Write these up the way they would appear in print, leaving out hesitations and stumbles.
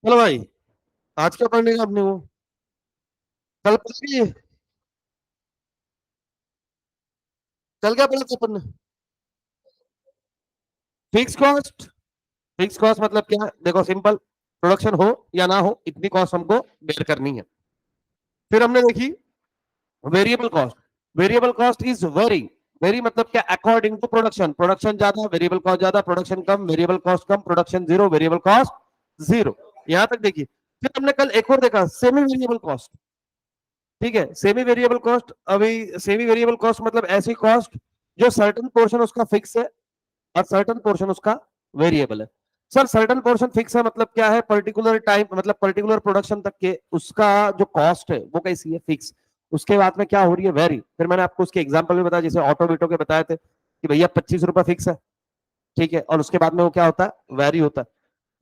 चलो भाई, आज क्या पढ़ने का अपने वो कल पढ़ लिए। कल क्या पढ़ा था अपन ने? Fix cost. फिक्स कॉस्ट मतलब क्या है? देखो सिंपल, प्रोडक्शन हो या ना हो इतनी कॉस्ट हमको बेयर करनी है। फिर हमने देखी variable cost. Variable cost is very very मतलब क्या, अकॉर्डिंग टू प्रोडक्शन। प्रोडक्शन ज्यादा, वेरिएबल कॉस्ट ज्यादा, प्रोडक्शन कम, वेरिएबल कॉस्ट कम, production zero, variable cost zero. यहां तक देखिए। फिर हमने कल एक और देखा, सेमी वेरिएबल कॉस्ट। ठीक है, सेमी वेरिएबल कॉस्ट। अभी सेमी वेरिएबल कॉस्ट मतलब ऐसी कॉस्ट जो सर्टन पोर्शन उसका फिक्स है और सर्टन पोर्शन उसका वेरिएबल है। सर सर्टन पोर्शन फिक्स है मतलब क्या है? पर्टिकुलर टाइम मतलब पर्टिकुलर प्रोडक्शन तक के उसका जो कॉस्ट है वो कैसी है? फिक्स। उसके बाद में क्या हो रही है? वेरी। फिर मैंने आपको उसके एग्जांपल भी बताया, जैसे ऑटो बीटो के बताए थे कि भैया 25 रुपए फिक्स है। ठीक है, और उसके बाद में वो क्या होता है? वेरी होता है।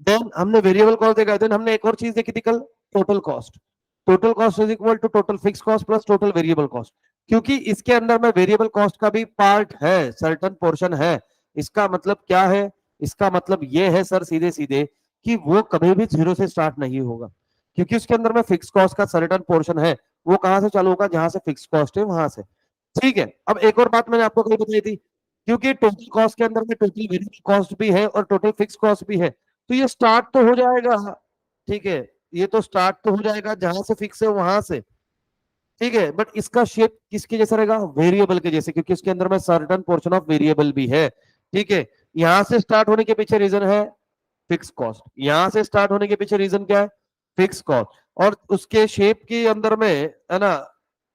देन हमने वेरिएबल कॉस्ट देखा। देन हमने एक और चीज देखी थी कल, total cost. Total cost is equal to total fix cost plus total variable cost. क्योंकि इसके अंदर में वेरिएबल कॉस्ट का भी पार्ट है, सर्टन पोर्शन है। इसका मतलब क्या है? इसका मतलब ये है सर सीधे सीधे कि वो कभी भी जीरो से स्टार्ट नहीं होगा, क्योंकि उसके अंदर में फिक्स कॉस्ट का सर्टन पोर्शन है। वो कहां से चालू होगा? जहां से फिक्स कॉस्ट है वहां से। ठीक है, अब एक और बात मैंने आपको कही बताई थी, क्योंकि टोटल कॉस्ट के अंदर में टोटल वेरिएबल कॉस्ट भी है और टोटल फिक्स कॉस्ट भी है, तो ये स्टार्ट तो हो जाएगा। ठीक है, ये तो स्टार्ट तो हो जाएगा जहां से फिक्स है वहां से। ठीक है, बट इसका शेप किसके जैसा रहेगा? वेरिएबल के जैसे, क्योंकि इसके अंदर में सर्टन पोर्शन ऑफ वेरिएबल भी है। ठीक है, यहां से स्टार्ट होने के पीछे रीजन है फिक्स कॉस्ट। यहां से स्टार्ट होने के पीछे रीजन क्या है? Fix cost. और उसके शेप के अंदर में है ना,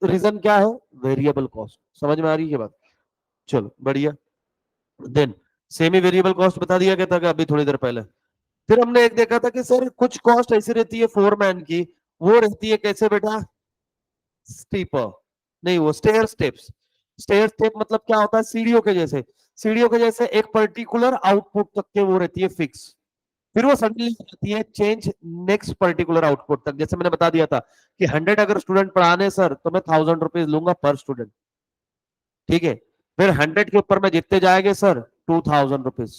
रीजन क्या है? Variable cost. समझ में आ रही है बात? चलो बढ़िया। देन सेमी वेरिएबल कॉस्ट बता दिया गया था अभी थोड़ी देर पहले। फिर हमने एक देखा था कि सर कुछ कॉस्ट ऐसी रहती है फोरमैन की, वो रहती है कैसे बेटा? स्टीपर। नहीं, वो स्टेयर स्टेप्स। स्टेयर स्टेप मतलब क्या होता है? सीढ़ियों के जैसे। सीढ़ियों के जैसे एक पर्टिकुलर आउटपुट तक के वो रहती है फिक्स। फिर वो सडनली जाती है चेंज नेक्स्ट पर्टिकुलर आउटपुट तक। जैसे मैंने बता दिया था कि 100 अगर स्टूडेंट पढ़ाने सर, तो मैं 1000 रुपीज लूंगा पर स्टूडेंट। ठीक है, फिर 100 के ऊपर में जितने जाएंगे सर, 2000 रुपीज।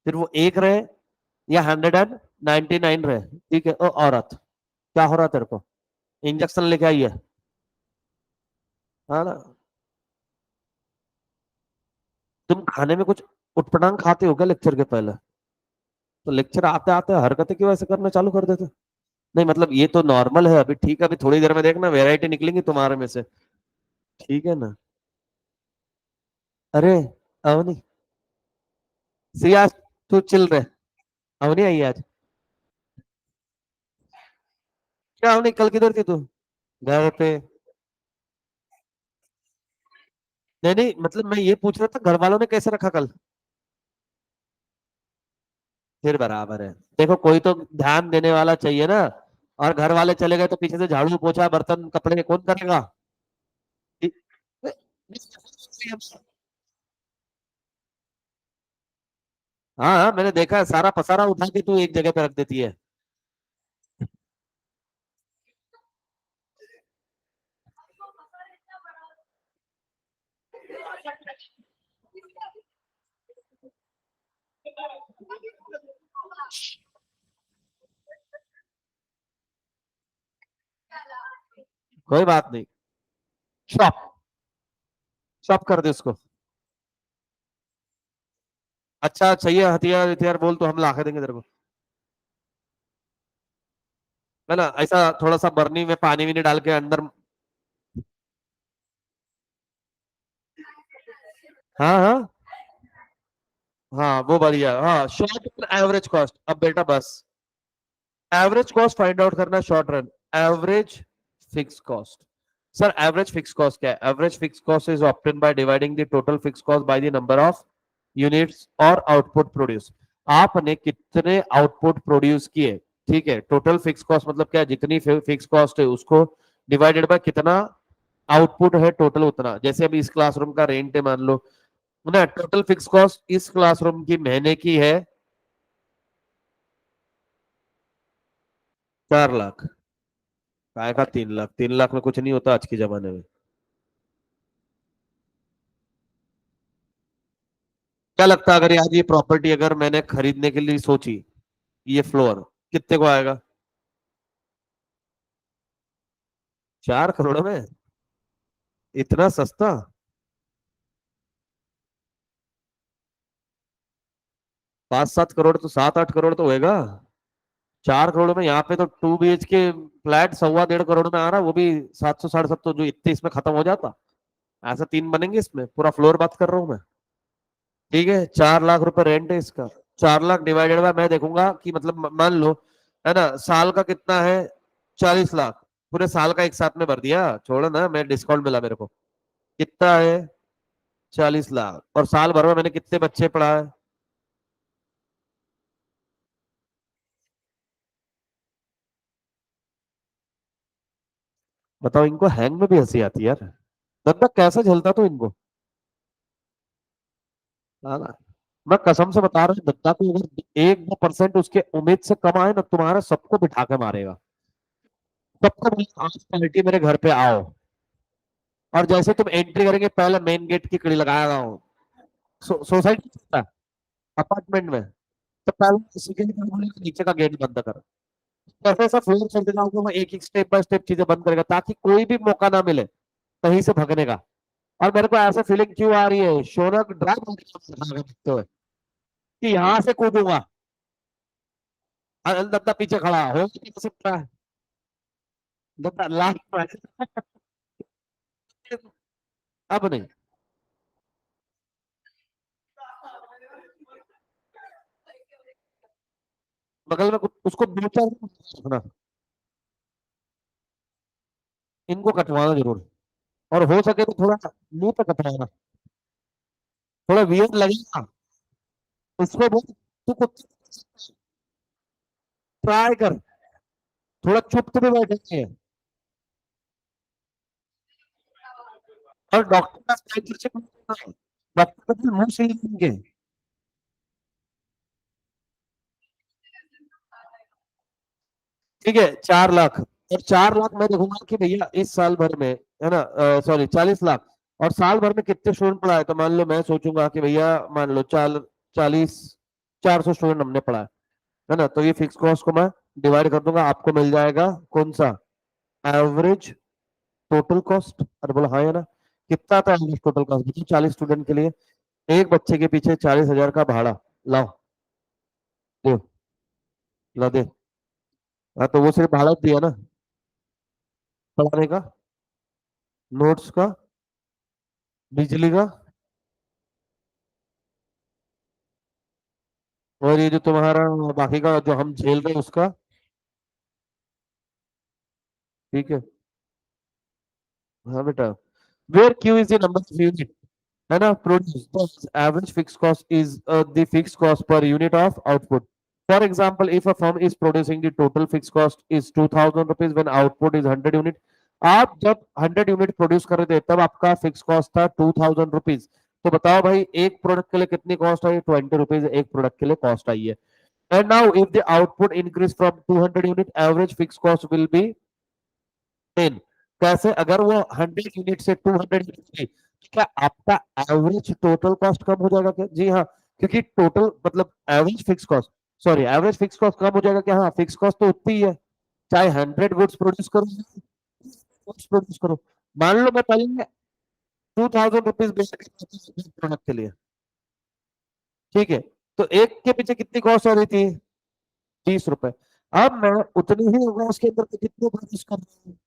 फिर वो एक रहे या 199 रहे। ठीक है, ओ औरत, क्या हो रहा तेरे को? इंजेक्शन लेके आई है? हाँ ना? तुम खाने में कुछ उटपटांग खाते हो क्या लेक्चर के पहले? तो लेक्चर आते आते हरकतें क्यों ऐसे करना चालू कर देते? नहीं मतलब ये तो नॉर्मल है अभी। ठीक है, अभी थोड़ी देर में देखना वेराइटी निकलेंगी तुम्हारे में से। ठीक है ना? अरे अवनी, सी आज तू चिल रहे। अवनी आई आज? क्या अवनी, कल किधर थी तू? घर पे? नहीं नहीं, मतलब मैं ये पूछ रहा था घर वालों ने कैसे रखा कल? फिर बराबर है। देखो कोई तो ध्यान देने वाला चाहिए ना। और घर वाले चले गए तो पीछे से झाड़ू पोछा बर्तन कपड़े कौन करेगा? हाँ हाँ, मैंने देखा है, सारा पसारा उठा के तू एक जगह पे रख देती है। कोई बात नहीं। शॉप, शॉप कर दे उसको। अच्छा चाहिए हथियार हथियार बोल तो हम ला के देंगे तेरे को। है ना? ऐसा थोड़ा सा बर्नी में पानी भी नहीं डाल के अंदर। हाँ हाँ हाँ, वो बढ़िया। हाँ, शॉर्ट एवरेज कॉस्ट। अब बेटा बस, एवरेज कॉस्ट फाइंड आउट करना short run. Average fix cost. Sir average fix cost क्या है? Average fix cost is obtain by dividing the total fix cost by the number of units और output produce. आपने कितने output produce किए? ठीक है, total fix cost मतलब क्या? जितनी फिक्स कॉस्ट है उसको डिवाइडेड बाय कितना आउटपुट है टोटल, उतना। जैसे अभी इस क्लासरूम का रेंट है मान लो ना, टोटल फिक्स कॉस्ट इस क्लासरूम की महीने की है 4 लाख। काय का 3 लाख? 3 लाख में कुछ नहीं होता आज के जमाने में। क्या लगता है अगर आज ये प्रॉपर्टी अगर मैंने खरीदने के लिए सोची, ये फ्लोर, कितने को आएगा? 4 करोड़ में? इतना सस्ता? 5-7 करोड़ तो 7-8 करोड़ तो होएगा। 4 करोड़ में यहाँ पे तो 2 BHK फ्लैट 1.25-1.5 करोड़ में आ रहा है, वो भी 700 750, जो इतने इसमें खत्म हो जाता। ऐसा 3 बनेंगे इसमें, पूरा फ्लोर बात कर रहा हूँ मैं। ठीक है, 4 लाख रुपए रेंट है इसका। 4 लाख डिवाइडेड बाय, मैं देखूंगा कि मतलब मान लो, है ना, साल का कितना है? 40 लाख। पूरे साल का एक साथ में भर दिया, छोड़ो ना, मैं डिस्काउंट मिला मेरे को। कितना है? 40 लाख। और साल भर में मैंने कितने बच्चे पढ़ाए? बताओ, इनको हैंग में भी हंसी आती है यार। बंदा कैसे झेलता तो इनको। हाँ ना? मैं कसम से बता रहा हूँ, बंदा को अगर 1-2% उसके उम्मीद से कम आए ना, तुम्हारा सबको बिठा के मारेगा। सबको बोलेगा, आज पार्टी मेरे घर पे आओ। और जैसे तुम एंट्री करेंगे, पहले मेन गेट की कड़ी लगाएगा हूँ। सोसाइटी अपार्टमेंट में, तो पहले सिक्योरिटी गार्ड बोलेगा नीचे का गेट बंद कर। कैसे ऐसा फ्लोर चलते जाओगे, वो एक एक स्टेप बाय स्टेप चीजें बंद करेगा, ताकि कोई भी मौका ना मिले कहीं से भगने का। और मेरे को ऐसा फीलिंग क्यों आ रही है, शौनक ड्राइव देखते हुए, कि यहाँ से कूदूंगा। और दत्ता पीछे खड़ा हो सकता है। दत्ता लास्ट में। अब नहीं। बगल में उसको दो चार रखना। इनको कटवाना जरूर। और हो सके तो थोड़ा मुंह पे कटवाना। थोड़ा वियर्ड लगेगा। उसको बोल, तू कुछ ट्राई कर। थोड़ा चुप तो भी बैठेंगे। और डॉक्टर का स्पॉन्सरशिप, डॉक्टर का मुंह से लेंगे। ठीक है, 4 लाख। और 4 लाख मैं देखूंगा कि भैया इस साल भर में, है ना, सॉरी 40 लाख। और साल भर में कितने स्टूडेंट पढ़ाए, तो मान लो मैं सोचूंगा कि भैया मान लो 40, 400 स्टूडेंट हमने पढ़ाया, है ना, तो ये फिक्स कॉस्ट को मैं डिवाइड कर दूंगा, आपको मिल जाएगा कौन सा? Average total cost. अरे बोला हाँ है ना? कितना था एवरेज टोटल कॉस्ट, देखिए 40 स्टूडेंट के लिए एक बच्चे के पीछे 40,000 का भाड़ा। लाओ, दो, ला दे। हाँ, तो वो सिर्फ भाड़ा दिया ना, पढ़ाने का, नोट्स का, बिजली का, और ये जो तुम्हारा बाकी का जो हम झेल रहे हैं उसका। ठीक है। हाँ बेटा, where Q is the number of unit, है ना, produce average fix cost is the fix cost per unit of output. For example, if a firm is producing the total fix cost is 2,000 rupees when output is 100 unit. आप जब 100 unit produce कर रहे थे तब आपका fix cost था 2,000 rupees. तो बताओ भाई, एक प्रोडक्ट के लिए कितनी कॉस्ट आई? 20 रुपीज एक प्रोडक्ट के लिए कॉस्ट आई है। And now, if the output increase from 200 unit, average fixed cost will be 10। कैसे? अगर वो 100 यूनिट से 200 यूनिट गई, तो क्या आपका एवरेज टोटल कॉस्ट कम हो जाएगा क्या? जी हाँ, क्योंकि टोटल मतलब average fix cost, sorry average fix cost कम हो जाएगा क्या? हाँ, फिक्स कॉस्ट तो उतनी ही है, चाहे 100 गुड्स प्रोड्यूस करो, गुड्स प्रोड्यूस करो। मान लो मैं पहले 2,000 रुपीज बेच प्रोडक्ट के लिए, ठीक है, तो एक के पीछे कितनी कॉस्ट आ रही थी? 30 रुपए। अब मैं उतनी ही होगा उसके अंदर, तो कितने प्रोड्यूस कर रहा हूँ,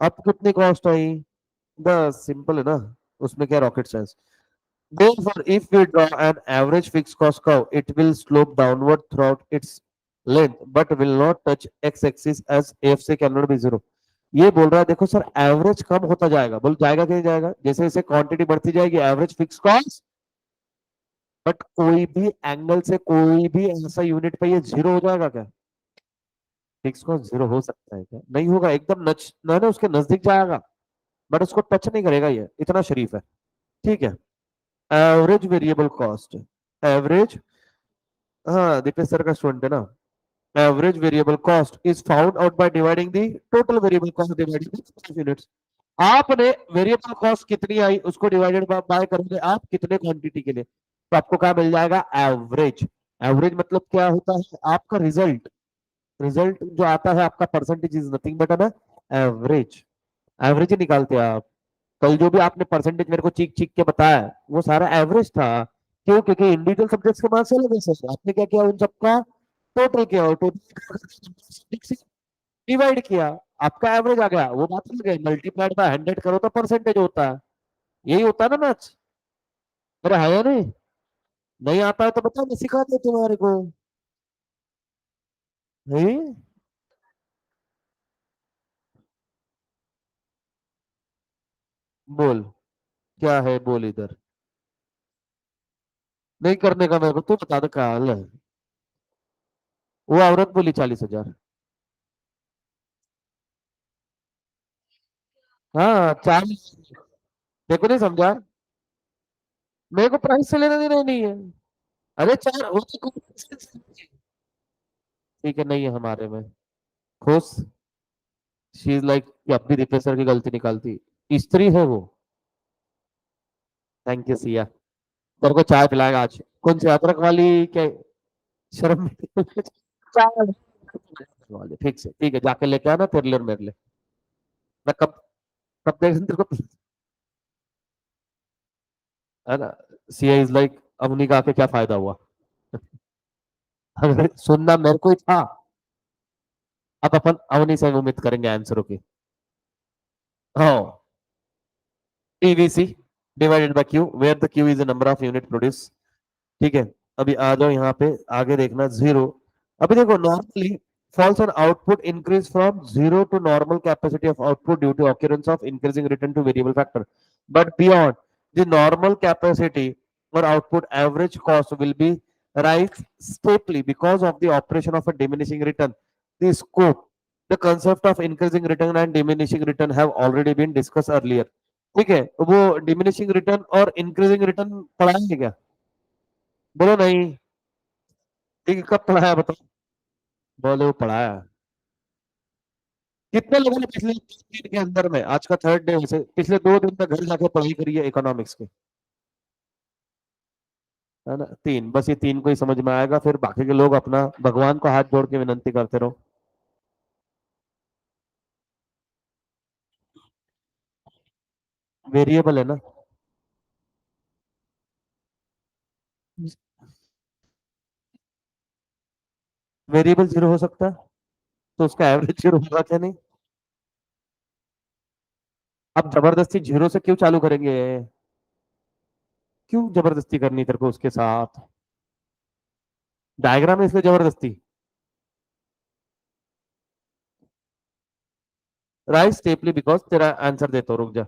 अब कितनी कॉस्ट आई? बस सिंपल है ना, उसमें क्या rocket science. Therefore, if we draw an average fixed cost curve, it will slope downward throughout its length, but will not touch x-axis as AFC cannot be zero। ये बोल रहा है, देखो सर, एवरेज कम होता जाएगा, बोल जाएगा कि नहीं जाएगा? जैसे जैसे क्वांटिटी बढ़ती जाएगी, एवरेज फिक्स कॉस्ट, बट कोई भी एंगल से कोई भी ऐसा यूनिट पे ये जीरो हो जाएगा क्या? फिक्स कॉस्ट जीरो हो सकता है क्या? नहीं होगा, एकदम नच ना उसके नजदीक जाएगा, बट उसको टच नहीं करेगा, ये इतना शरीफ है। ठीक है। एवरेज वेरिएबल कॉस्ट, एवरेज, हाँ दीपेश सर का स्टूडेंट है ना। Average variable cost is found out by dividing the total variable cost divided units. आपने वेरिएबल कॉस्ट कितनी आई उसको डिवाइडेड बाय करोगे आप कितने क्वांटिटी के लिए, तो आपको क्या मिल जाएगा? एवरेज। एवरेज मतलब क्या होता है? आपका रिजल्ट। रिजल्ट जो आता है आपका परसेंटेज इज नथिंग बट है एवरेज। एवरेज ही निकालते हैं आप। कल जो भी आपने परसेंटेज मेरे को चीख चीख के बताया वो सारा एवरेज था। क्यों? क्योंकि इंडिविजुअल सब्जेक्ट्स के मार्क्स अलग है सर, आपने क्या किया उन सबका टोटल किया और टोटल डिवाइड किया, आपका एवरेज आ गया, वो बात अलग है। मल्टीप्लाइड बाय 100 करो तो परसेंटेज होता है। यही होता है ना मैथ्स। अरे है या नहीं? नहीं आता है तो बताओ, मैं सिखा दे तुम्हारे को। नहीं। बोल, क्या है बोल इधर। नहीं करने का मेरे को तू बता दे क्या हाल है। वो औरत बोली 40,000। हाँ 40। देखो नहीं समझा, मेरे को प्राइस से लेना देना ही नहीं है। अरे चार हो तो ठीक है, नहीं है हमारे में। खुश। शी इज लाइक कि अब भी रिप्लेसर की गलती निकालती। स्त्री है वो। Thank you Siya. तेरे को चाय पिलाएगा आज, कौन सी अदरक वाली क्या? शर्म चाय वाली ठीक है, ठीक है, जाके लेके आना तेरे लिए और मेरे लिए। मैं कब कब देख तेरे को, है ना। सिया इज लाइक अब उन्हीं का आके क्या फायदा हुआ। अगर सुनना मेरे को ही था। अब अपन अवनी से उम्मीद करेंगे आंसरों की। हाँ। PVC divided by Q, where the Q is the number of unit produce. ठीक है। अभी आ जाओ यहाँ पे, आगे देखना जीरो। अभी देखो normally falls on output increase from zero to normal capacity of output due to occurrence of increasing return to variable factor, but beyond the normal capacity or output average cost will be rise steeply because of the operation of a diminishing return. The scope, the concept of increasing return and diminishing return have already been discussed earlier. ठीक है, वो diminishing return और increasing return पढ़ाएंगे क्या? बोलो नहीं। ठीक है, कब पढ़ाया बताओ। बोलो वो पढ़ाया। कितने लोगों ने पिछले 3 दिन के अंदर में, आज का थर्ड डे से पिछले 2 दिन तक घर जाके पढ़ाई करी है इकोनॉमिक्स के? है ना, तीन, बस ये तीन को ही समझ में आएगा, फिर बाकी के लोग अपना भगवान को हाथ जोड़ के विनंती करते रहो। वेरिएबल है ना। वेरिएबल जीरो हो सकता है, तो उसका एवरेज जीरो होगा क्या नहीं? अब जबरदस्ती जीरो से क्यों चालू करेंगे? क्यों जबरदस्ती करनी तेरे को उसके साथ? डायग्राम है इसलिए जबरदस्ती। राइट स्टेपली बिकॉज तेरा आंसर देता हूँ, रुक जा।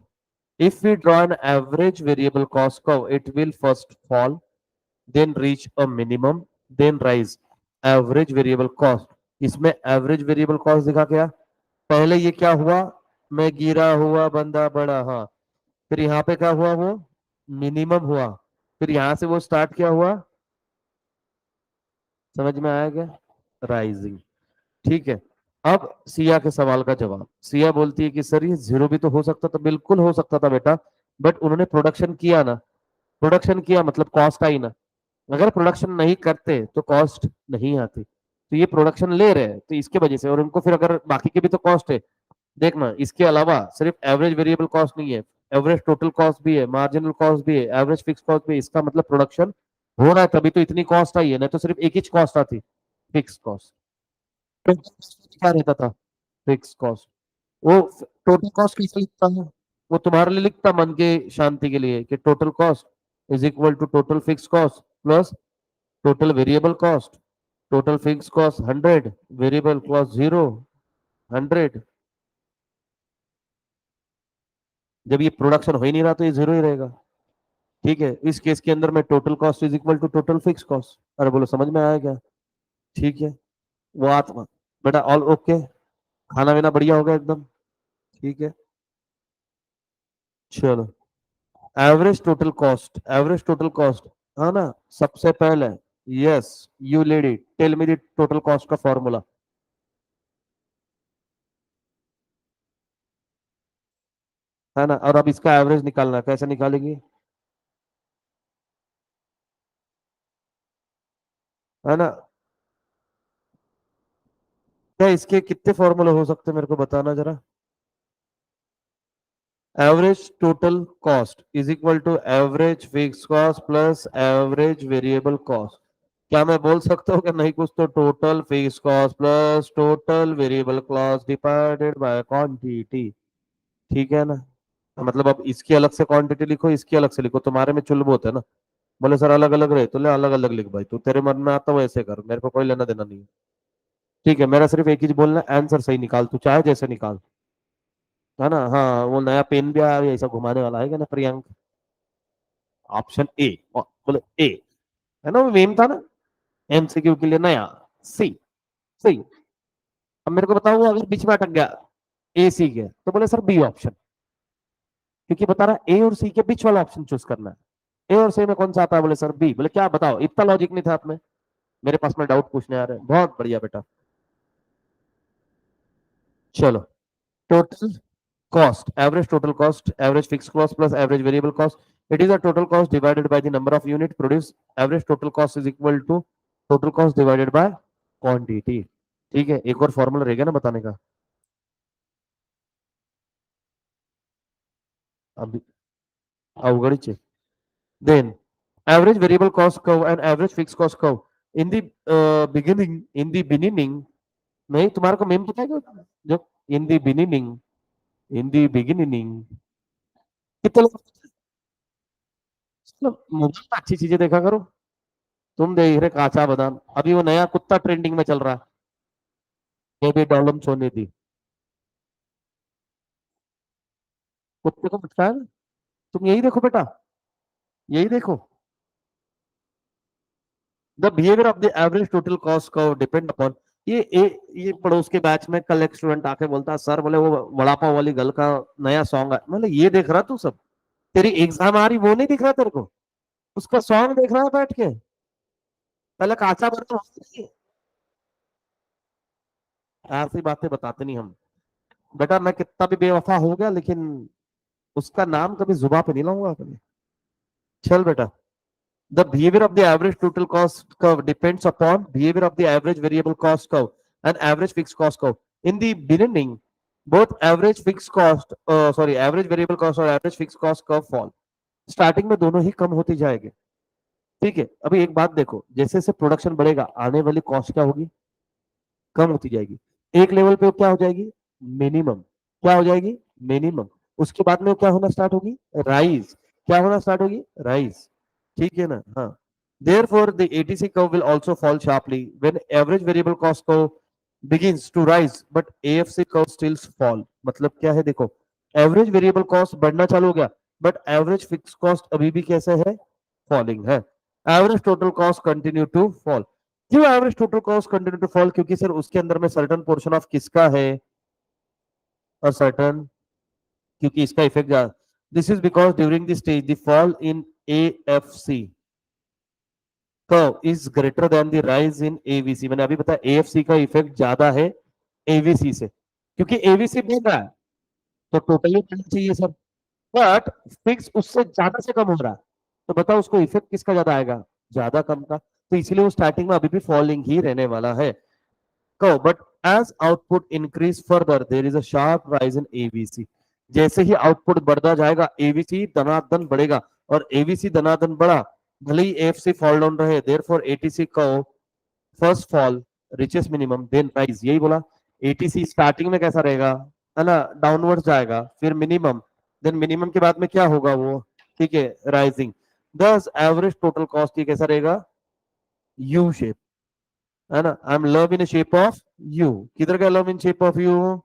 If we draw an average variable cost curve it will first fall, then reach a minimum, then rise। Average variable cost, इसमें एवरेज वेरिएबल कॉस्ट दिखा क्या? पहले ये क्या हुआ? मैं गिरा हुआ बंदा बड़ा, हाँ। फिर यहाँ पे क्या हुआ? वो मिनिमम हुआ। फिर यहां से वो स्टार्ट क्या हुआ? समझ में आया क्या? राइजिंग। ठीक है। अब सिया के सवाल का जवाब, सिया बोलती है कि सर ये जीरो भी तो हो सकता था। बिल्कुल हो सकता था बेटा, बट उन्होंने प्रोडक्शन किया ना। प्रोडक्शन किया मतलब कॉस्ट आई ना। अगर प्रोडक्शन नहीं करते तो कॉस्ट नहीं आती। तो ये प्रोडक्शन ले रहे हैं तो इसके वजह से, और उनको फिर अगर बाकी के भी तो कॉस्ट है। देखना, इसके अलावा सिर्फ एवरेज वेरिएबल कॉस्ट नहीं है, एवरेज टोटल कॉस्ट भी है, मार्जिनल कॉस्ट भी है, एवरेज फिक्स कॉस्ट भी है। इसका मतलब प्रोडक्शन हो रहा है तभी तो इतनी कॉस्ट आई है, नहीं तो सिर्फ एक ही कॉस्ट आती, फिक्स कॉस्ट। क्या रहता था? Fix cost. वो टोटल कॉस्ट कैसे लिखता है? वो तुम्हारे लिए लिखता मन के शांति के लिए कि total cost is equal to total fix cost plus total variable cost. Total fix cost 100, variable cost 0, 100। जब ये प्रोडक्शन हो ही नहीं रहा तो ये जीरो ही रहेगा। ठीक है, इस केस के अंदर में total cost is equal to total fix cost. अरे बोलो समझ में आया क्या? ठीक है। वो आत्मा बेटा ऑल ओके। खाना वाना बढ़िया होगा एकदम। ठीक है। चलो, average total cost, average total cost, है ना। सबसे पहले, yes, you lady tell me the total cost का फॉर्मूला। है ना, और अब इसका एवरेज निकालना है। कैसे निकालेगी? है ना। क्या इसके कितने फॉर्मूले हो सकते हैं मेरे को बताना जरा। Average total cost is equal to average fix cost plus average variable cost. क्या मैं बोल सकता हूँ कि नहीं कुछ तो total fix cost plus total variable cost divided by quantity. ठीक है ना। मतलब अब इसकी अलग से क्वांटिटी लिखो, इसकी अलग से लिखो, तुम्हारे में चुल बहुत है ना। बोले सर अलग अलग रहे तो ले अलग अलग लिख भाई, तू तेरे मन में आता है वैसे कर, मेरे को कोई लेना देना नहीं है। ठीक है, मेरा सिर्फ एक ही चीज बोलना, आंसर सही निकाल, तू चाहे जैसे निकाल। है ना। हाँ वो नया पेन भी आया है, ऐसा घुमाने वाला है क्या ना प्रियंक। ऑप्शन ए, बोले ए, है ना वो मेम था ना एमसीक्यू के लिए नया। सी, सही। अब मेरे को बताओ अगर बीच में अटक गया ए सी के तो बोले सर बी ऑप्शन, क्योंकि बता रहा ए और सी के बीच वाला ऑप्शन चूज करना है। ए और सी में कौन सा आता है, बोले सर बी। बोले क्या बताओ, इतना लॉजिक नहीं था आप में। मेरे पास में डाउट पूछने आ रहे हैं, बहुत बढ़िया बेटा। चलो, total cost, average total cost, average fixed cost plus average variable cost. It is a total cost divided by the number of unit produced. Average total cost is equal to total cost divided by quantity. ठीक है, एक और formula रहेगा ना बताने का। अभी अवगढ़ then average variable cost curve and average fixed cost curve in the beginning नहीं, तुम्हारे को मेम पता है क्या जो in the beginning कितने लोग, मतलब मोबाइल में अच्छी चीजें देखा करो। तुम देख रहे काचा बादाम, अभी वो नया कुत्ता ट्रेंडिंग में चल रहा है, बेबी डॉलम सोने दी। कुत्ते को पता है ना? तुम यही देखो बेटा, यही देखो। The behaviour of the average total cost का डिपेंड अपॉन ये पड़ोस के बैच में कल एक स्टूडेंट आके बोलता है सर बोले वो वड़ा पाव वाली गर्ल का नया सॉन्ग है। मतलब ये देख रहा तू सब, तेरी एग्जाम आ रही वो नहीं दिख रहा तेरे को, उसका सॉन्ग देख रहा है बैठ के। पहले काचा बना, ऐसी बातें बताते नहीं हम। बेटा मैं कितना भी बेवफा हो गया लेकिन उसका नाम कभी जुबा पे नहीं लाऊंगा अपने। चल बेटा, the behavior of the average total cost curve depends upon behavior of the average variable cost curve and average fixed cost curve. In the beginning, both average fixed cost, average variable cost और average fixed cost curve fall. Starting में दोनों ही कम होती जाएंगे। ठीक है, अभी एक बात देखो, जैसे जैसे प्रोडक्शन बढ़ेगा आने वाली कॉस्ट क्या होगी, कम होती जाएगी। एक लेवल पे क्या हो जाएगी, मिनिमम। क्या हो जाएगी, मिनिमम। उसके बाद में वो क्या होना स्टार्ट होगी, राइज। क्या होना स्टार्ट होगी, राइज। ठीक है ना। हाँ, therefore the ATC curve will also fall sharply when average variable cost curve begins to rise but AFC curve still fall। मतलब क्या है देखो, एवरेज वेरिएबल कॉस्ट बढ़ना चालू हो गया बट एवरेज फिक्स कॉस्ट अभी भी कैसे है, फॉलिंग है। Average total cost continue to fall. क्यों average total cost continue to fall, क्योंकि सर उसके अंदर में सर्टेन पोर्शन ऑफ किसका है, और सर्टेन, क्योंकि इसका इफेक्ट ज्यादा। This is because during the stage the fall in AFC curve is greater than the rise in AVC। मैंने अभी बताया AFC का इफेक्ट ज्यादा है AVC से, क्योंकि AVC बढ़ रहा है तो टोटली बढ़ना चाहिए सर, बट फिक्स उससे ज्यादा से कम हो रहा है। तो बताओ उसको इफेक्ट किसका ज्यादा आएगा, ज्यादा कम का। तो इसीलिए वो स्टार्टिंग में अभी भी फॉलिंग ही रहने वाला है। कहो but as output increase further there is a sharp rise in AVC. जैसे ही आउटपुट बढ़ता जाएगा एवीसी दनादन बढ़ेगा, और एवीसी दनादन बढ़ा भले ही एफसी फॉल डाउन रहे, देयरफॉर एटीसी कहो first fall reaches minimum then rise. यही बोला, एटीसी स्टार्टिंग में कैसा रहेगा, है ना, डाउनवर्ड जाएगा, फिर मिनिमम, देन मिनिमम के बाद में क्या होगा वो, ठीक है, राइजिंग। दस एवरेज टोटल कॉस्ट ये कैसा रहेगा, यू शेप, है ना। I am love in shape of U, किधर का love in shape of U,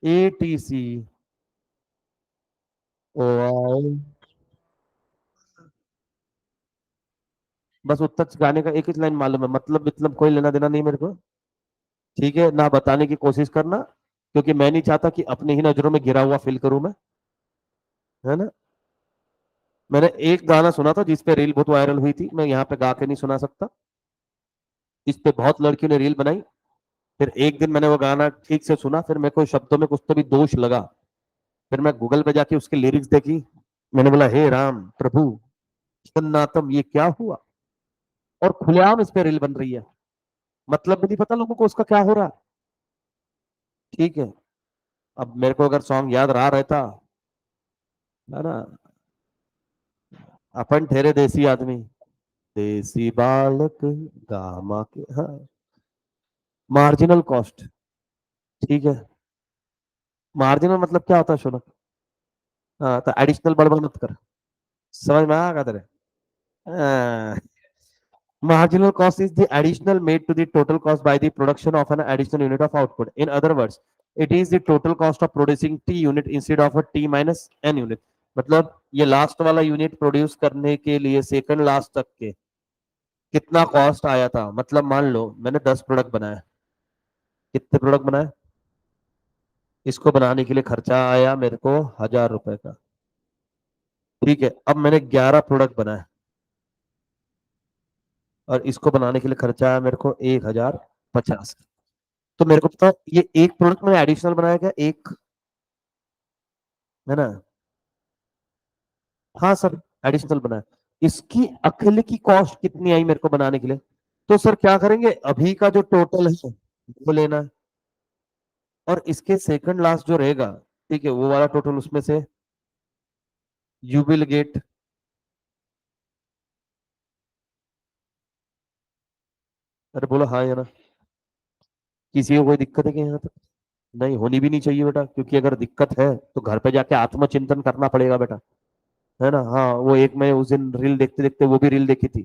etc. ओ बस उतना गाने का एक ही लाइन मालूम है, मतलब कोई लेना देना नहीं मेरे को। ठीक है ना, बताने की कोशिश करना, क्योंकि मैं नहीं चाहता कि अपने ही नजरों में गिरा हुआ फील करूं मैं, है ना। मैंने एक गाना सुना था जिसपे रील बहुत वायरल हुई थी, मैं यहाँ पे गा के नहीं सुना सकता। इस पे बहुत लड़कियों ने रील बनाई। फिर एक दिन मैंने वो गाना ठीक से सुना, फिर मेरे को शब्दों में कुछ तो भी दोष लगा। फिर मैं गूगल पे जाके उसकी लिरिक्स देखी। मैंने बोला हे राम प्रभु जगन्नाथम, ये क्या हुआ। और खुलेआम इस पे रील बन रही है। मतलब भी नहीं पता लोगों को उसका क्या हो रहा है। ठीक है, अब मेरे को अगर सॉन्ग याद रहा रहता, है ना, अपन ठहरे देसी आदमी, देसी बालक गामा के, हाँ, मार्जिनल कॉस्ट। ठीक है, मार्जिनल मतलब क्या होता है शोनक? हाँ, तो एडिशनल बड़बड़ मत कर, समझ में आया तेरे? Marginal cost is the additional made to the total cost by the production of an additional unit of output. In other words, it is the total cost of producing T unit instead of a T minus N unit. मतलब ये last वाला unit produce करने के लिए second last तक के कितना cost आया था। मतलब मान लो मैंने 10 प्रोडक्ट बनाए, कितने प्रोडक्ट बनाए, इसको बनाने के लिए खर्चा आया मेरे को 1000 रुपए का। ठीक है, अब मैंने 11 प्रोडक्ट बनाए और इसको बनाने के लिए खर्चा आया मेरे को 1050। तो मेरे को बताओ ये एक प्रोडक्ट मैंने एडिशनल बनाया क्या? एक, है ना? हाँ सर, एडिशनल बनाया। इसकी अकेले की कॉस्ट कितनी आई मेरे को बनाने के लिए? तो सर क्या करेंगे, अभी का जो टोटल है वो लेना है, और इसके सेकंड लास्ट जो रहेगा, ठीक है, वो वाला टोटल उसमें से यू विल गेट। अरे बोलो हाँ या ना। किसी को कोई दिक्कत है कि यहाँ तक? नहीं, होनी भी नहीं चाहिए बेटा, क्योंकि अगर दिक्कत है तो घर पे जाके आत्मचिंतन करना पड़ेगा बेटा, है ना? हाँ, वो एक मैं उस दिन रील देखते देखते वो भी रील देखी थी।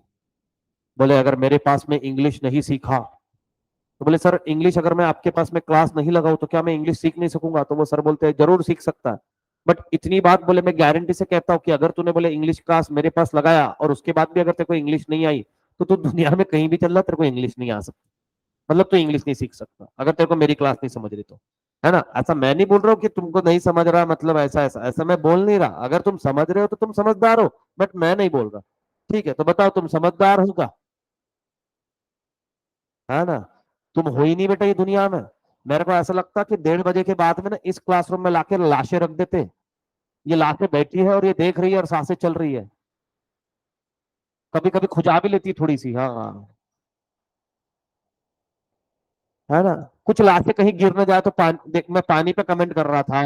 बोले अगर मेरे पास में इंग्लिश नहीं सीखा, तो बोले सर इंग्लिश अगर मैं आपके पास में क्लास नहीं लगाऊं तो क्या मैं इंग्लिश सीख नहीं सकूंगा? तो वो सर बोलते हैं जरूर सीख सकता है, बट इतनी बात बोले मैं गारंटी से कहता हूँ कि अगर तूने बोले इंग्लिश क्लास मेरे पास लगाया और उसके बाद भी अगर तेरे को इंग्लिश नहीं आई, तो तू दुनिया में कहीं भी चल रहा, तेरे को इंग्लिश नहीं आ सकती। मतलब तू इंग्लिश नहीं सीख सकता अगर तेरे को मेरी क्लास नहीं समझ रही तो, है ना? ऐसा मैं नहीं बोल रहा हूँ कि तुमको नहीं समझ रहा, मतलब ऐसा ऐसा ऐसा मैं बोल नहीं रहा। अगर तुम समझ रहे हो तो तुम समझदार हो, बट मैं नहीं बोल रहा। ठीक है, तो बताओ तुम समझदार होगा, है ना? तुम हो ही नहीं बेटा ये दुनिया में। मेरे को ऐसा लगता कि 1:30 बजे के बाद में ना इस क्लासरूम में लाके लाशें रख देते। ये लाशें बैठी है और ये देख रही है और सांसें चल रही है, कभी कभी खुजा भी लेती है थोड़ी सी, हाँ हाँ, है ना? कुछ लाशें कहीं गिर न जाए तो पानी देख, मैं पानी पे कमेंट कर रहा था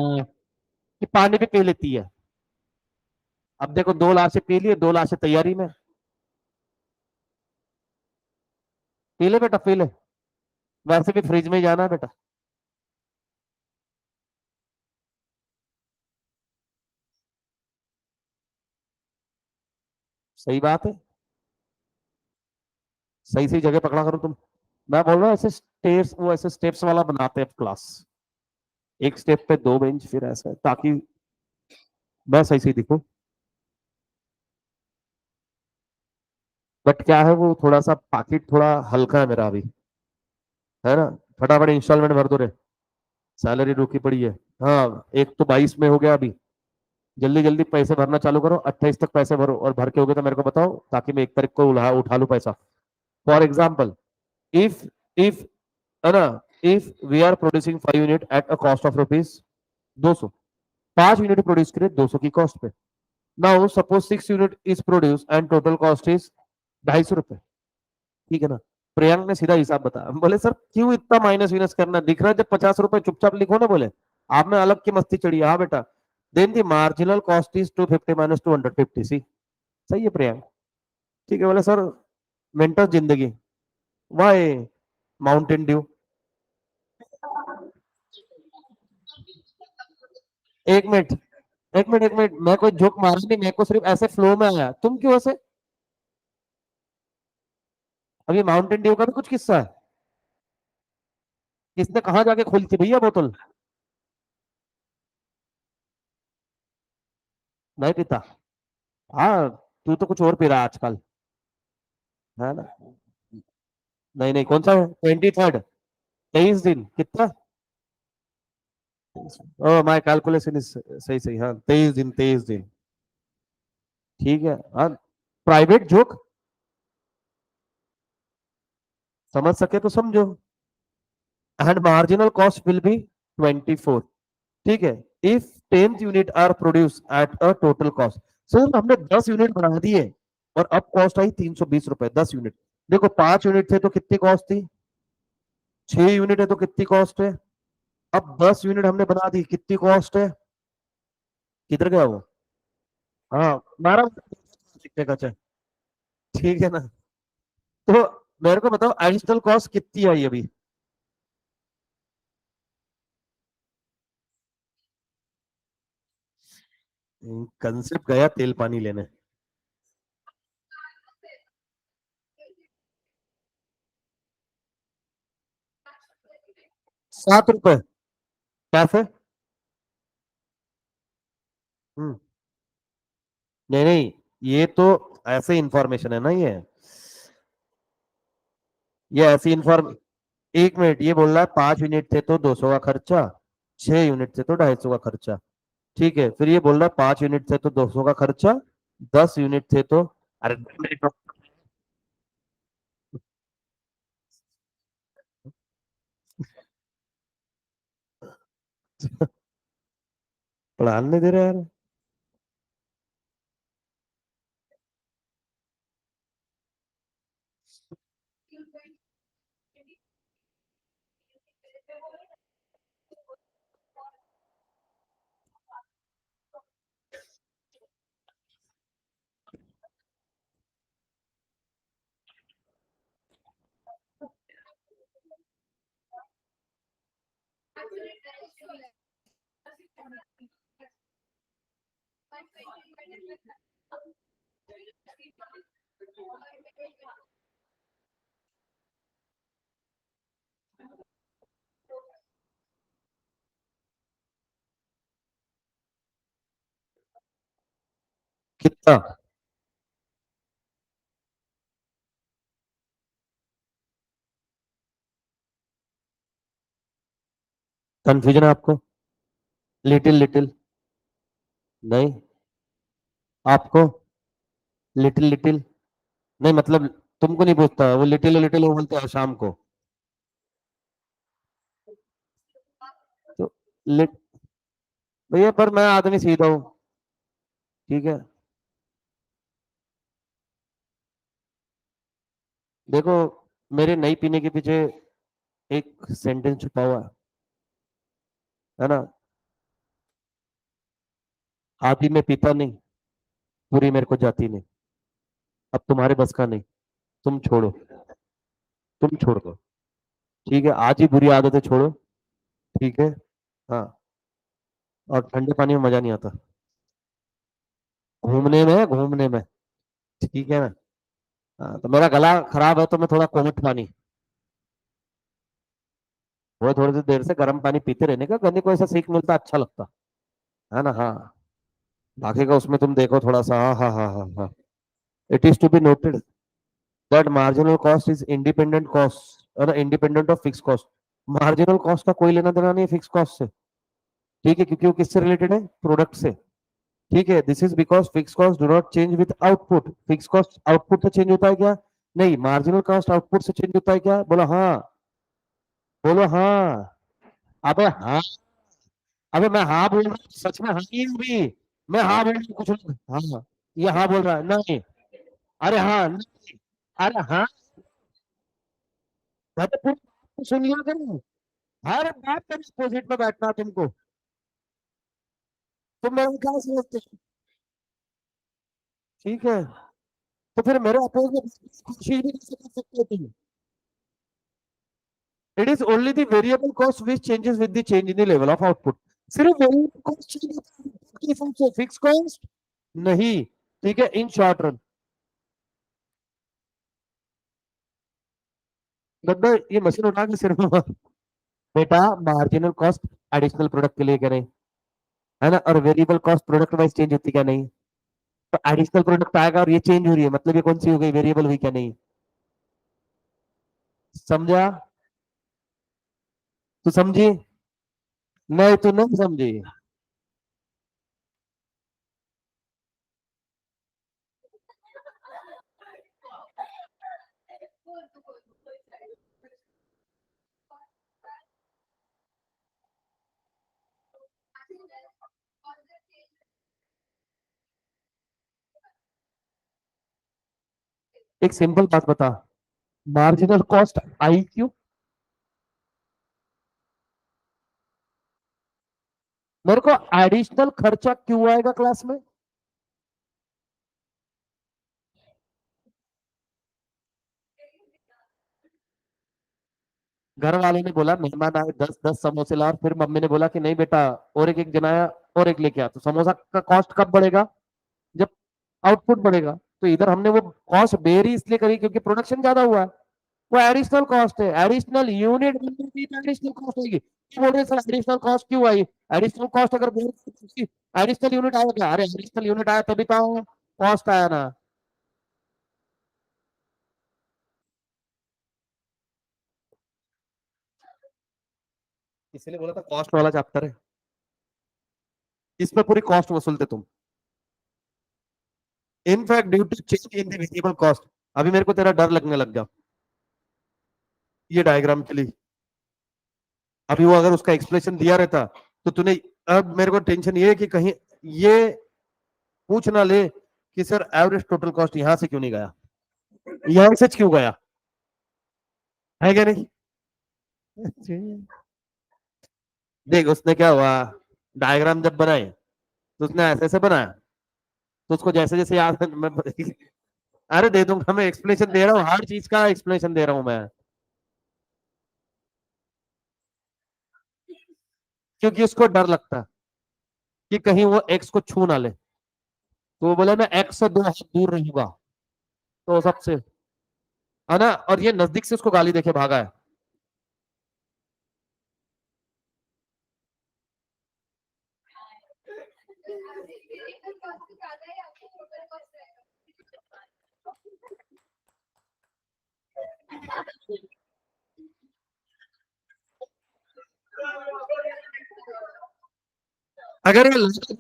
कि पानी पे पी लेती है। अब देखो 2 लाशें पी लिए, 2 लाशें तैयारी में। पी ले बेटा, पी ले। वैसे भी फ्रिज में ही जाना है बेटा। सही बात है, सही सही जगह पकड़ा करो तुम। मैं बोल रहा हूँ ऐसे स्टेप्स, वो ऐसे स्टेप्स वाला बनाते हैं क्लास, एक स्टेप पे 2 बेंच, फिर ऐसा, ताकि मैं सही सही दिखूं। बट क्या है, वो थोड़ा सा पाकिट थोड़ा हल्का है मेरा अभी, है ना? फटाफट इंस्टॉलमेंट भर दो रे, सैलरी रुकी पड़ी है। हाँ, एक तो 22 में हो गया अभी, जल्दी जल्दी पैसे भरना चालू करो, 28 तक पैसे भरो, और भर के हो गए तो मेरे को बताओ, ताकि मैं 1 तारीख को उठा लूँ पैसा। फॉर एग्जाम्पल, इफ इफ है ना, if we are producing 5 unit at a cost of rupees 200, 5 unit produce करे 200 की कॉस्ट पे। Now suppose 6 unit is produce and total cost is 250 रुपए। ठीक है ना? प्रियंक ने सीधा हिसाब बताया, बोले सर क्यों इतना माइनस माइनस करना, दिख रहा है जब 50 रुपए, चुपचाप लिखो ना। बोले आप में अलग की मस्ती चढ़ी है, हाँ बेटा। Then the marginal cost is 250 minus 250 C. सही है प्रियंक? ठीक है। बोले सर मेंटल जिंदगी, वाई माउंटेन ड्यू। एक मिनट, एक मिनट, मैं कोई जोक मारा नहीं, मेरे को सिर्फ ऐसे फ्लो में आया, तुम क्यों ऐसे? अब ये माउंटेन ड्यू का भी कुछ किस्सा है? किसने कहा जाके खोली थी भैया बोतल? नहीं पीता। हाँ, तू तो कुछ और पी रहा है आजकल, है ना? नहीं नहीं, कौन सा 23rd, 23 दिन कितना? ओ माय कैलकुलेशन इज सही सही, हाँ 23 दिन, 23 दिन। ठीक है, हाँ। प्राइवेट जोक समझ सके तो समझो। And marginal cost will be 24। ठीक है, if 10th unit are produce at a total cost. Sir हमने 10 यूनिट बना दिए और अब कॉस्ट आई 320 रुपए 10 यूनिट। देखो 5 यूनिट थे तो कितनी कॉस्ट थी? 6 यूनिट है तो कितनी कॉस्ट है? अब 10 यूनिट हमने बना दी, कितनी कॉस्ट है? किधर गया वो? हाँ, 12 सीखने का चाहे। ठीक है ना? तो मेरे को बताओ एडिशनल कॉस्ट कितनी आई अभी? कंसेप्ट गया तेल पानी लेने। 7 रुपए कैफे? हम्म। नहीं नहीं, ये तो ऐसे इंफॉर्मेशन है ना ये ऐसी इंफॉर्म 1 मिनट, ये बोल रहा है 5 यूनिट थे तो 200 का खर्चा, 6 यूनिट थे तो 250 का खर्चा। ठीक है, फिर ये बोल रहा है 5 यूनिट थे तो 200 का खर्चा, 10 यूनिट थे तो, अरे पढ़ाने नहीं दे रहे यार। कितना? कंफ्यूजन है आपको? Little little? नहीं। आपको? Little little? नहीं मतलब तुमको नहीं पूछता, वो लिटिल लिटिल वो बोलते हैं शाम को। तो लिट भैया पर मैं आदमी सीधा हूँ। ठीक है, देखो, मेरे नहीं पीने के पीछे एक सेंटेंस छुपा हुआ है ना? आधी में पीता नहीं, पूरी मेरे को जाती नहीं। अब तुम्हारे बस का नहीं, तुम छोड़ो, तुम छोड़ दो। ठीक है, आज ही बुरी आदतें छोड़ो। ठीक है। हाँ। और ठंडे पानी में मजा नहीं आता, घूमने में, घूमने में। ठीक है ना? हाँ, तो मेरा गला खराब है तो मैं थोड़ा कोमट पानी, वो थोड़ी सी देर से गर्म पानी पीते रहने का, करने को ऐसा सीख मिलता, अच्छा लगता है ना? हाँ। बाकी का उसमें तुम देखो थोड़ा सा, हाँ हाँ हाँ हाँ हाँ। It is to be noted that marginal cost is independent cost और independent of fix cost. Marginal cost का कोई लेना देना नहीं है फिक्स कॉस्ट से। ठीक है, क्योंकि वो किससे रिलेटेड है? प्रोडक्ट से। ठीक है, this is because fix cost do not change with output. Fix cost output से चेंज होता है क्या? नहीं। मार्जिनल कॉस्ट आउटपुट से चेंज होता है क्या? बोलो हाँ। बोलो हाँ। अबे हाँ। अबे मैं हाँ बोल रहा हूँ, सच में हाँ ही हूँ भी। मैं हाँ बोल रहा हूँ, कुछ लोग हाँ, ये हाँ बोल रहा है नहीं। अरे हाँ नहीं। अरे हाँ, मैं तो पूरी बात सुन लिया करूँ, हर बात का अपोजिट में बैठना तुमको। तुम मेरे को क्या समझते हो? ठीक है, तो फिर मेरे अपोजिट कोशिश भी कैसे कर सकते हो तुम? It is only the variable cost which changes with the change in the level of output. सिर्फ वेरिएबल कॉस्ट चेंज होता है output के हिसाब से, फिक्स कॉस्ट नहीं। ठीक है, इन शॉर्ट रन। गद्दा, ये मशीन उठा के सिर्फ बेटा, मार्जिनल कॉस्ट एडिशनल प्रोडक्ट के लिए क्या नहीं है ना? और variable cost product wise change होती क्या नहीं? तो एडिशनल प्रोडक्ट आएगा और ये चेंज हो रही है, मतलब ये कौन सी हो गई? वेरिएबल हुई क्या नहीं? समझा? तू समझी? नहीं, तू नहीं समझी। एक सिंपल बात बता, मार्जिनल कॉस्ट आई क्यों? मेरे को एडिशनल खर्चा क्यों आएगा क्लास में? घर वालों ने बोला मेहमान आए 10-10 समोसे ला, और फिर मम्मी ने बोला कि नहीं बेटा, और एक एक जनाया, और एक लेके आ, तो समोसा का कॉस्ट कब बढ़ेगा? जब आउटपुट बढ़ेगा। तो इधर हमने वो कॉस्ट बेर ही इसलिए करी क्योंकि प्रोडक्शन ज्यादा हुआ है। वो एडिशनल कॉस्ट है, एडिशनल यूनिट एडिशनल कॉस्ट आएगी। क्यों बोल रहे हैं सर एडिशनल कॉस्ट क्यों आई? एडिशनल कॉस्ट अगर एडिशनल यूनिट आया क्या? अरे एडिशनल यूनिट आया तभी तो कॉस्ट आया ना। इसलिए बोला था कॉस्ट वाला चैप्टर है, इसमें पूरी कॉस्ट वसूलते तुम। In fact due to change in the variable cost, अभी मेरे को तेरा डर लगने लग गया ये डायग्राम के लिए। अभी वो अगर उसका एक्सप्लेनेशन दिया रहता तो तूने, अब मेरे को टेंशन ये है कि कहीं ये पूछ ना ले कि सर एवरेज टोटल कॉस्ट यहां से क्यों नहीं गया, यहां से क्यों गया, है क्या नहीं? देख उसने क्या हुआ, डायग्राम जब बनाए तो उसने ऐसे ऐसे बनाया, तो उसको जैसे जैसे याद है मैं अरे दे दूंगा, मैं एक्सप्लेनेशन दे रहा हूँ, हर चीज का एक्सप्लेनेशन दे रहा हूँ मैं, क्योंकि उसको डर लगता है कि कहीं वो एक्स को छू ना ले। तो वो बोले मैं एक्स से 2 हाथ दूर रहूंगा, तो सबसे, है ना, और ये नजदीक से उसको गाली देके भागा है। अगर ये उसको,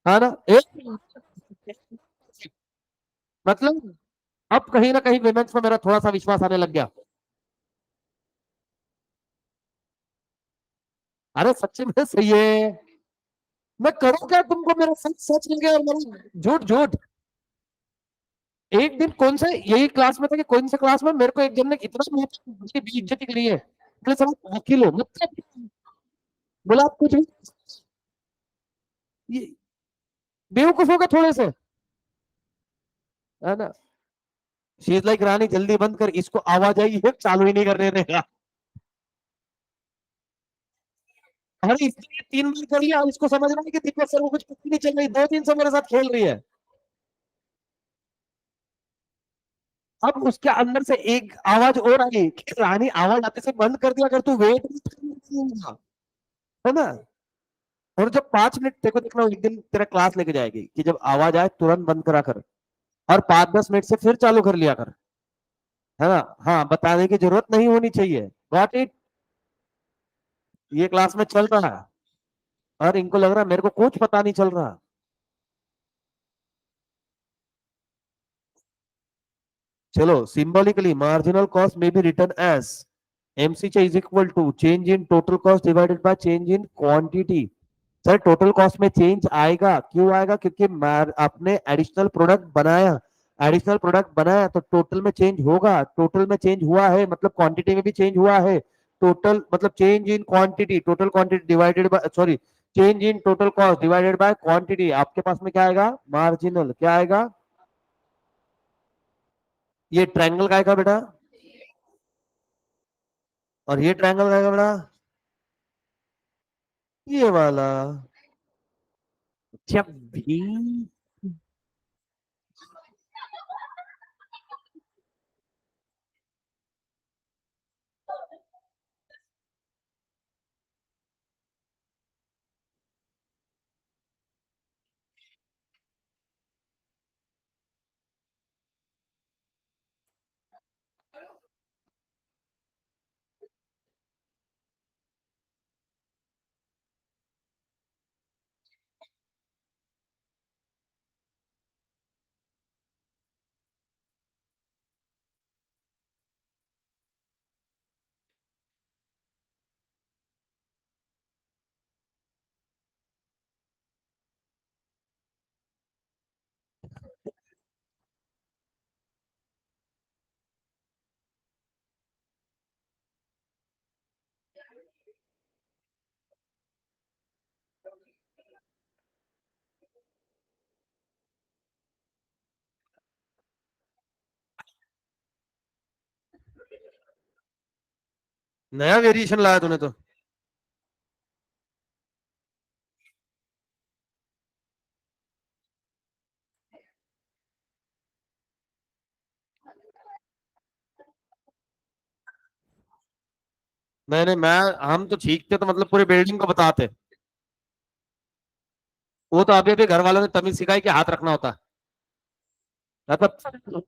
है ना, एक मतलब अब कहीं ना कहीं विमेंस में मेरा थोड़ा सा विश्वास आने लग गया। अरे सच्ची में सही है, मैं करूं क्या तुमको, मेरा सच सच लगे और मेरा झूठ झूठ। एक दिन कौन सा यही क्लास में था कि कौन सा क्लास में मेरे को एक जन ने इतना मुझे बेइज्जती करी है, बोले सब आप वकील हो मतलब, बोला आप कुछ भी, ये बेवकूफ होगा थोड़े से, है ना। शी इज लाइक रानी जल्दी बंद कर, इसको आवाज आई है चालू ही नहीं करने देगा। अरे इसलिए 3 बार कर लिया, अब इसको समझ रहा है कि दीपक सर को कुछ पता नहीं चल रही, 2-3 से मेरे साथ खेल रही है। अब उसके अंदर से एक आवाज और आई कि रानी आवाज आते से बंद कर दिया, अगर तू वेट नहीं, है ना। और जब 5 मिनट तेरे को देखना, एक दिन तेरा क्लास लेके जाएगी कि जब आवाज आए तुरंत बंद करा कर, और 5-10 मिनट से फिर चालू कर लिया कर, है ना। हाँ, बताने की जरूरत नहीं होनी चाहिए, गॉट इट। ये क्लास में चल रहा है, और इनको लग रहा है मेरे को कुछ पता नहीं चल रहा। चलो, symbolically marginal cost may be written as MC is equal to change in total cost divided by change in quantity. Sir total cost में चेंज आएगा, क्यों आएगा? क्योंकि आपने एडिशनल प्रोडक्ट बनाया, एडिशनल प्रोडक्ट बनाया तो टोटल में चेंज होगा, टोटल में चेंज हुआ है मतलब क्वांटिटी में भी चेंज हुआ है। टोटल मतलब change in quantity, total quantity divided by, sorry, change in total cost divided by quantity, आपके पास में क्या आएगा? मार्जिनल। क्या आएगा? ये ट्रायंगल का आएगा बेटा, और ये ट्रायंगल का आएगा बेटा, ये वाला। जब भी नया वेरिएशन लाया तूने तो। मैंने मैं हम तो ठीक थे तो मतलब पूरे बिल्डिंग को बताते। वो तो अभी अभी घर वालों ने तमीज सिखाई कि हाथ रखना होता है। मतलब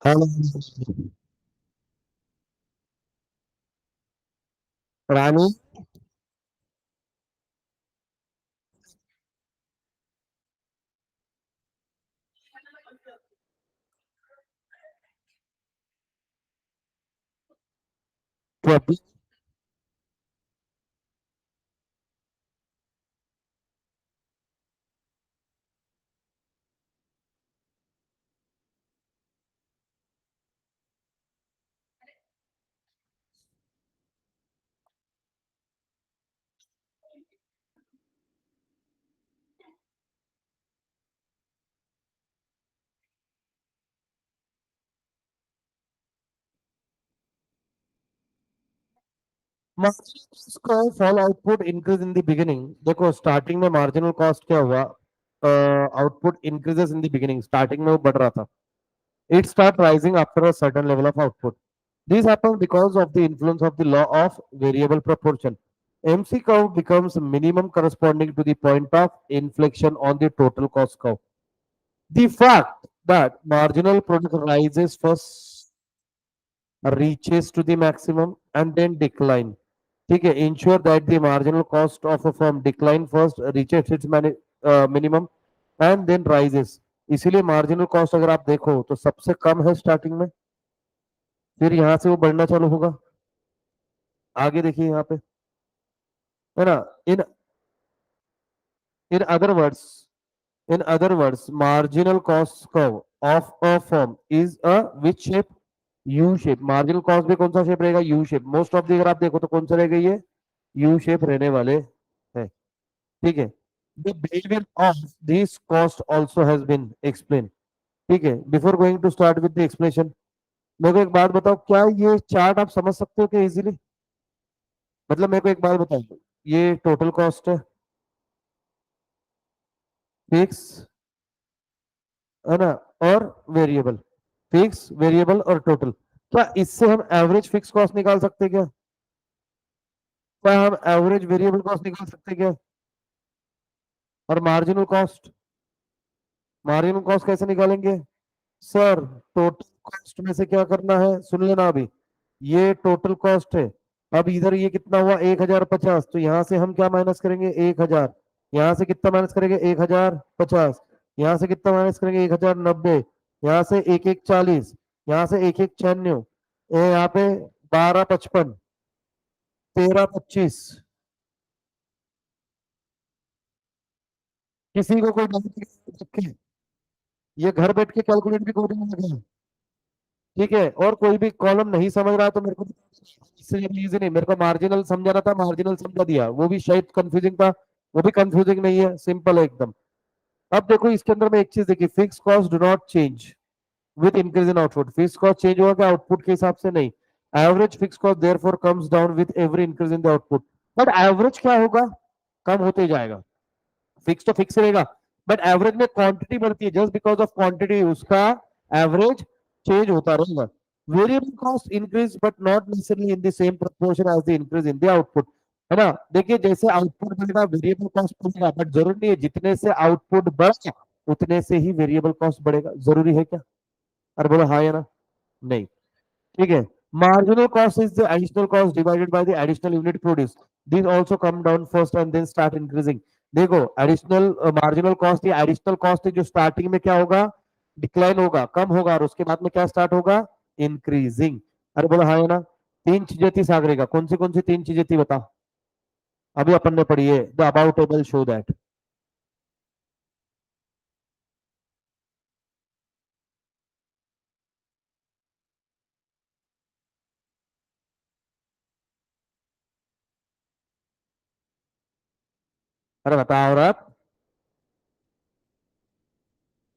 हेलो रानी। तो अभी मार्जिनल का fall output increase in the beginning. देखो स्टार्टिंग में मार्जिनल कॉस्ट क्या हुआ, output increases in the beginning, starting में वो बढ़ रहा था। It start rising after a certain level of output. This happens because of the influence of the law of variable proportion. MC curve becomes minimum corresponding to the point of inflection on the total cost curve. The fact that marginal product rises first, reaches to the maximum and then decline, ठीक है, ensure that the marginal cost of a firm decline first, reaches its minimum and then rises। इसीलिए marginal cost अगर आप देखो तो सबसे कम है starting में, फिर यहाँ से वो बढ़ना चालू होगा। आगे देखिए यहाँ पे, है ना। In in other words in other words marginal cost curve of a firm is a which shape, U shape. Marginal cost भी कौन सा शेप रहेगा, U shape. Most of the अगर आप देखो तो कौन सा रहेगा, ये यू शेप रहने वाले हैं। ठीक है। The behaviour of this cost also has been explain. ठीक है, before going to start with the explanation, मेरे को एक बात बताओ, क्या ये चार्ट आप समझ सकते हो क्या इजीली? मतलब मेरे को एक बात बताओ, ये टोटल कॉस्ट है, फिक्स, है ना, और वेरिएबल। फिक्स, वेरिएबल और टोटल। क्या इससे हम एवरेज फिक्स कॉस्ट निकाल सकते हैं क्या? क्या हम एवरेज वेरिएबल कॉस्ट निकाल सकते हैं क्या? और मार्जिनल कॉस्ट, मार्जिनल कॉस्ट कैसे निकालेंगे सर? टोटल कॉस्ट में से क्या करना है, सुन लेना अभी। ये टोटल कॉस्ट है। अब इधर ये कितना हुआ, 1050, तो यहां से हम क्या माइनस करेंगे, 1000। यहाँ से कितना माइनस करेंगे, 1050। यहाँ से कितना माइनस करेंगे, 1090। यहाँ से एक एक 40। यहाँ से एक एक 96। यहाँ पे 1255, 1325। किसी को कोई डाउट रखे? ये घर बैठ के कैलकुलेट भी कोडिंग लगे। ठीक है, और कोई भी कॉलम नहीं समझ रहा तो मेरे को, इससे इजी नहीं, मेरे को मार्जिनल समझाना था, मार्जिनल समझा दिया, वो भी शायद कंफ्यूजिंग था। वो भी कंफ्यूजिंग नहीं है, सिंपल है एकदम। अब देखो इसके अंदर में एक चीज देखिए, fix cost do not change with increase in output. Fix cost change होगा क्या, आउटपुट के हिसाब से नहीं। Average fix cost therefore comes down with every increase in the output. But average क्या होगा, कम होते जाएगा। फिक्स तो फिक्स रहेगा, बट एवरेज में क्वांटिटी बढ़ती है, जस्ट बिकॉज ऑफ क्वांटिटी उसका एवरेज चेंज होता रहेगा। Variable cost increase but not necessarily in the same proportion as the increase in the output. है ना, देखिए जैसे आउटपुट बढ़ेगा वेरिएबल कॉस्ट बढ़ेगा, बट जरूरी नहीं है जितने से आउटपुट बढ़े उतने से ही वेरिएबल कॉस्ट बढ़ेगा, जरूरी है क्या? अरे बोलो हाँ या ना? नहीं। ठीक है। Marginal cost is the additional cost divided by the additional unit produce. This also come down first and then start increasing. देखो एडिशनल मार्जिनल कॉस्ट या एडिशनल कॉस्ट है जो स्टार्टिंग में क्या होगा, डिक्लाइन होगा, कम होगा, और उसके बाद में क्या स्टार्ट होगा, इंक्रीजिंग। अरे बोलो हाँ या ना? तीन चीजें थी सागरे का, कौन सी तीन चीजें थी बता? अभी अपन ने पढ़ी है, the about table show that. अरे बताओ रात,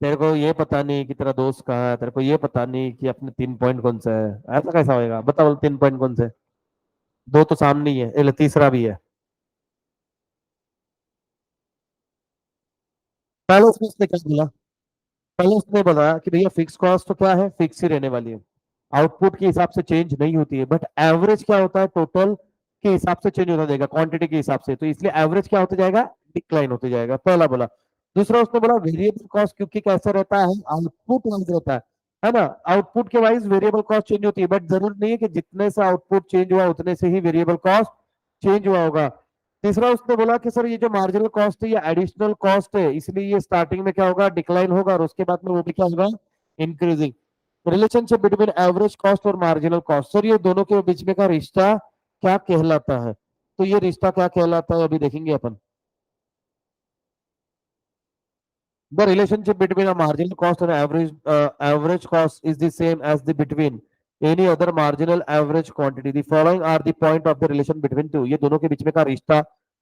तेरे को ये पता नहीं कि तेरा दोस्त कहाँ है, तेरे को ये पता नहीं कि अपने 3 पॉइंट कौन सा है, ऐसा कैसा होएगा? बता, बोल 3 पॉइंट कौन से? दो तो सामने ही है, तीसरा भी है। पहले उसमें उसने क्या बोला, पहले उसने बताया कि भैया फिक्स कॉस्ट तो क्या है, फिक्स ही रहने वाली है, आउटपुट के हिसाब से चेंज नहीं होती है, बट एवरेज क्या होता है, टोटल के हिसाब से चेंज होता जाएगा, क्वांटिटी के हिसाब से, तो इसलिए एवरेज क्या होता जाएगा, डिक्लाइन होते जाएगा, पहला बोला। दूसरा उसने बोला वेरिएबल कॉस्ट क्योंकि कैसा रहता है, आउटपुट वाइज रहता है, है ना। आउटपुट के वाइज वेरिएबल कॉस्ट चेंज होती है, बट जरूर नहीं है कि जितने से आउटपुट चेंज हुआ उतने से ही वेरिएबल कॉस्ट चेंज हुआ होगा। तीसरा उसने बोला कि सर ये जो मार्जिनल कॉस्ट है ये एडिशनल कॉस्ट है, इसलिए ये स्टार्टिंग में क्या होगा, डिक्लाइन होगा, और उसके बाद में वो भी क्या होगा, increasing. Relationship between average cost और मार्जिनल कॉस्ट, सर ये दोनों के बीच में का रिश्ता क्या कहलाता है, तो ये रिश्ता क्या कहलाता है अभी देखेंगे अपन। The relationship between a marginal cost and average cost is the same as the between any other marginal average quantity. The following are the point of the relation between two. ये दोनों के बीच में का रिश्ता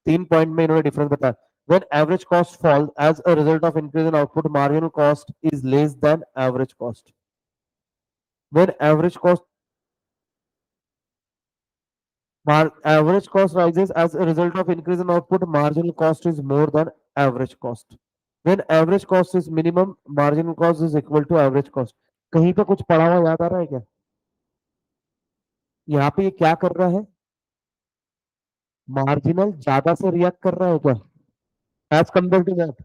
3 पॉइंट में इन्होंने difference बताया। When average cost falls as a result of increase in output, marginal cost is less than average cost. When average cost rises as a result of increase in output, marginal cost is more than average cost. When average cost is minimum, marginal cost is equal to average cost. कहीं पे कुछ पढ़ा हुआ याद आ रहा है क्या? यहाँ पे ये क्या कर रहा है, मार्जिनल ज्यादा से रिएक्ट कर रहा है क्या, as compare to that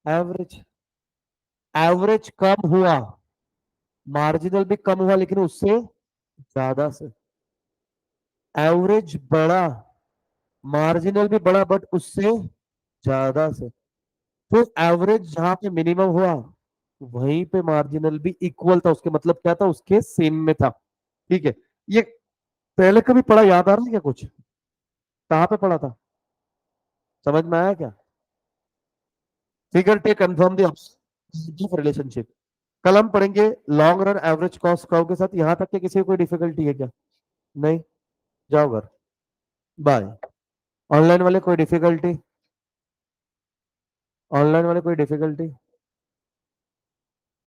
average. Average कम हुआ, मार्जिनल भी कम हुआ, लेकिन उससे ज्यादा से। एवरेज बढ़ा, मार्जिनल भी बढ़ा, बट उससे ज्यादा से। तो एवरेज जहां पे मिनिमम हुआ वहीं पे मार्जिनल भी इक्वल था, उसके मतलब क्या था, उसके सेम में था। ठीक है, ये पहले कभी पढ़ा, याद आ रहा है क्या कुछ, कहाँ पे पढ़ा था, समझ में आया क्या? Figure take confirm the relationship. कल हम पढ़ेंगे long run average cost curve के साथ। यहां तक के किसी को कोई डिफिकल्टी है क्या? नहीं, जाओ घर, बाय। ऑनलाइन वाले कोई डिफिकल्टी, ऑनलाइन वाले कोई डिफिकल्टी?